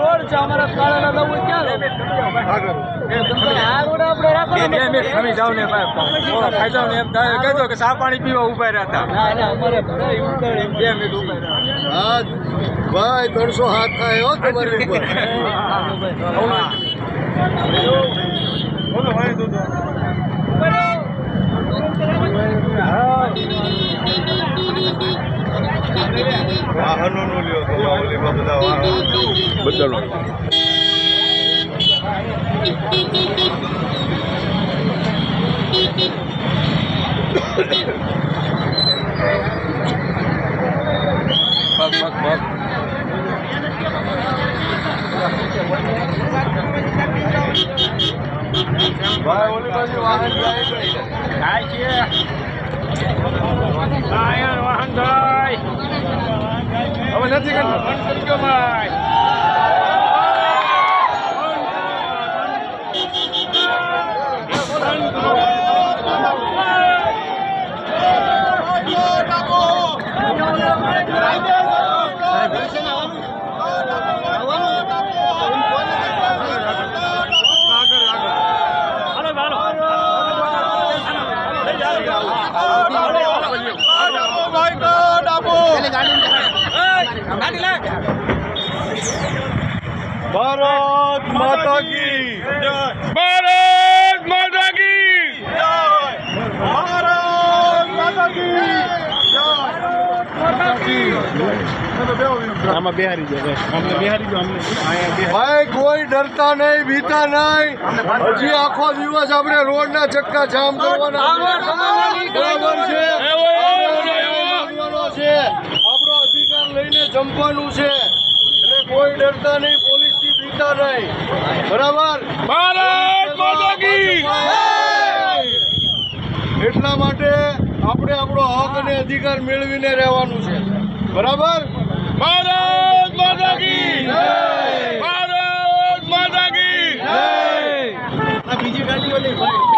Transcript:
road છે અમારા કાળાના લવું ક્યાં તમે જાવ ને ખાઈ જાવ ને એમ કહેજો કે ચા પાણી પીવા ઉભા રહેતા અમારે ભાઈ 300 હાથ થાય હો તમારી ઉપર બોલો ભાઈ વાહનો નો લ્યો તો ઓલીમાં બધા વાહનો બચાલો ભાઈ ઓલી બાજુ વાહન જાય છે વાહન થાય હવે નથી કરતો ભાઈ भारत माता की भारत माता की भारत माता की भाई कोई डरता नहीं बीता नहीं हजी आखो दिवस अपने रोड ना चक्का जाम करवाना बराबर છે આપણો અધિકાર લઈને જમવાનું છે એટલે કોઈ ડરતા નહીં પોલીસ થી બીતા નહીં બરાબર ભારત માતા કી એટલા માટે આપણે આપણો હક અને અધિકાર મેળવીને રહેવાનું છે બરાબર ભારત માતા કી ભારત માતા કી બીજી ગાડીઓ લઈ ભાઈ